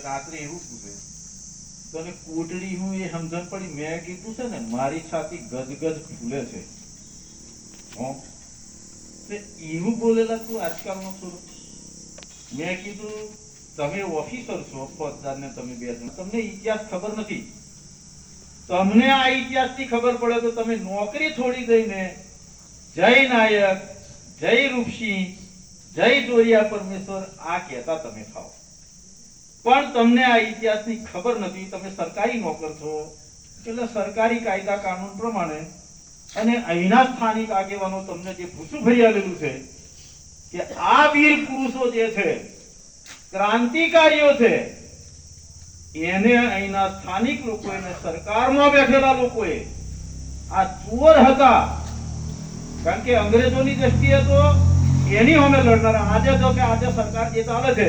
રાત્રે એવું પૂછે તને કોટડી હું એ સમજણ પડી મેં કીધું છે ને મારી છાતી ગજગજ ફૂલે છે એવું બોલેલા તું આજકાલનો છોરો મેં કીધું તમે ઓફિસર છો ફોજદાર ને તમે બે જણ તમને ઇતિહાસ ખબર નથી તમને આ ઇતિહાસ ની ખબર પડે તો તમે નોકરી છોડી દઈને જય નાયક જય રૂપસિંહ જય જોરિયા પરમેશ્વર આ કહેતા તમે થાઓ પણ તમને આ ઇતિહાસની ખબર નથી તમે સરકારી નોકર છો એટલે સરકારી કાયદા કાનૂન પ્રમાણે અને અહીંના સ્થાનિક આગેવાનો તમને જે ભૂસું ભરી આલેલું છે કે આ વીર પુરુષો જે છે ક્રાંતિકારીઓ છે એને અહીંના સ્થાનિક લોકોએ સરકારમાં બેઠેલા લોકોએ આ ચોર હતા કારણ કે અંગ્રેજોની દ્રષ્ટિએ તો એની સામે લડનારા આજે જો કે આજે સરકાર જે ચાલે છે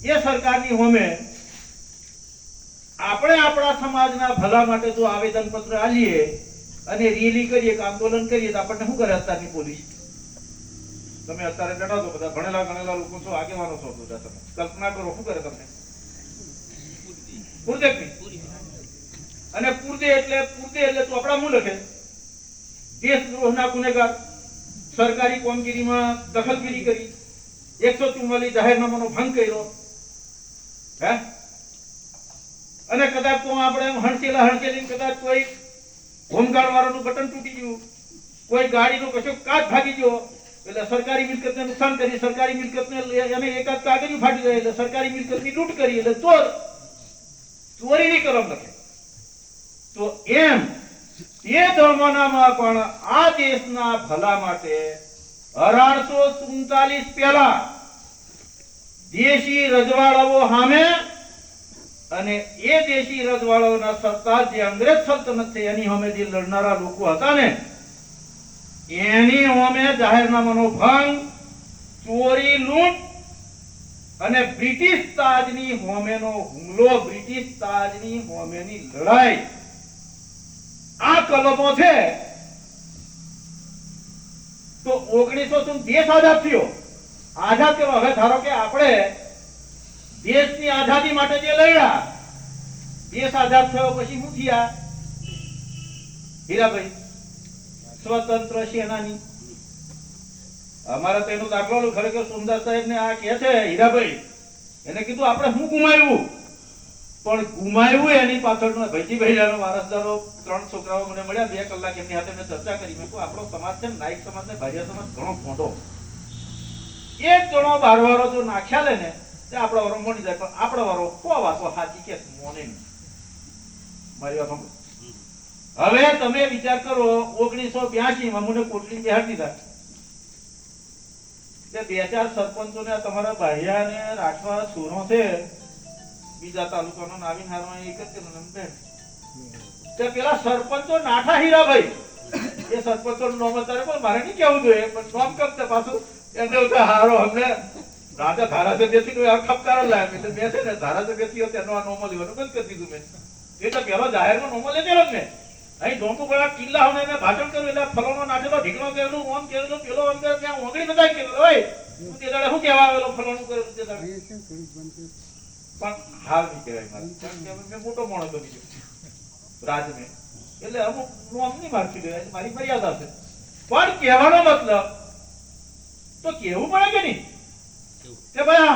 એ સરકારની સામે આપણે આપણા સમાજના ભલા માટે જો આવેદન પત્ર આલીએ અને રેલી કરીએ કે આંદોલન કરીએ તો આપણને શું કરે અત્યારની પોલીસ તમે અત્યારે બેઠા છો બધા ભણેલા ગણેલા લોકો છો આગેવાનો છો બધા તમે કલ્પના કરો શું કરે તમને પૂરદે અને પૂરદે એટલે તો આપણા મું લખે દેશદ્રોહના ગુનેગાર સરકારી કામગીરીમાં દખલગીરી કરી 144 જાહેરનામાનો ભંગ કર્યો હે અને કદાચ તો આપણે હણસેલી કદાચ કોઈ હોમગાર્ડ વાળાનું બટન તૂટી ગયું કોઈ ગાડીનો કશો કાચ ભાગી ગયો એટલે સરકારી મિલકતને નુકસાન કરી સરકારી મિલકતને એને એકાદ કાગળિયું ફાટી જાય એટલે સરકારી મિલકતની લૂંટ કરી એટલે ચોરીની કલમ લખે તો એમ એ જમાનામાં પણ આ દેશના ભલા માટે 1847 પહેલા દેશી રજવાડાઓ સામે અને એ દેશી રજવાડાઓના સરકાર જે અંગ્રેજ સલ્તનત છે એની સામે જે લડનારા લોકો હતા ને એની સામે જાહેરનામાનો ભંગ ચોરી લૂંટ અને બ્રિટિશ તાજની સામેનો હુમલો બ્રિટિશ તાજની સામેની લડાઈ આ કલમો છે તો 1900 દેશ આઝાદ થયો આઝાદ કેવો હવે ધારો કે આપણે દેશની આઝાદી માટે જે લડ્યા દેશ આઝાદ થયો પછી શું થયા હીરાભાઈ સ્વતંત્ર સેનાની અમારે તો એનો દાખલો ખરેખર સુંદર સાહેબ ને આ કહે છે હીરાભાઈ એને કીધું આપણે શું ગુમાવ્યું પણ ગુમાવ્યું એની પાછળનો ભૈજીભાઈ વારસદારો 3 છોકરાઓ મને મળ્યા 2 કલાક એમની સાથે મેં ચર્ચા કરી મેં કહ્યું આપણો સમાજ છે નાયક સમાજ ને ભારિયા સમાજ ઘણો મોટો એક જણો બારવારો જો નાખ્યા લે ને તે આપણો વારો મોની જાય પણ આપણો વારો કો વાતો સાચી કે મોને મારી વાત સાંભળો હવે તમે વિચાર કરો 1982 માં મને કોટલી બેહાડી દીધા તે 2-4 સરપંચોને તમારા ભાઈયા ને રાખવા સુરો છે બીજા તાલુકાનો નાવીન હારમાં એક જ નંબર તે પેલા સરપંચો નાઠા હીરાભાઈ એ સરપંચોનું નામ અત્યારે પણ મારે નહીં કહેવું જોઈએ પણ નામ કરતે પાછું એને હારો અમને રાજા ધારાસભ્યથી કોઈ ખપકાર લાવ્યો એટલે મેં છે ને ધારાસભ્યથી તેનો આ નોમો લેવાનું બંધ કરી દીધું મેં એટલે પેલો જાહેરમાં નોમો લેતેલો જ ને અહીં ડોંકુપડા કિલ્લા હવે મેં ભાષણ કર્યું એટલે ફલોનો નાખેલો ઢીકણો કરેલું ઓમ કરેલું પેલો અંદર ત્યાં ઓગળી બધા કરેલો હોય તું તે દાડે શું કહેવા આવેલો ફલોનું કરેલું તે દાડે પણ હાલ નહીં કહેવાય મારે કારણ કે મેં મોટો માણસ બની ગયો રાજને એટલે અમુક નોમ નહીં મારતી દેવાય મારી મર્યાદા છે પણ કહેવાનો મતલબ તો કેવું પડે કે નહીં કે ભાઈ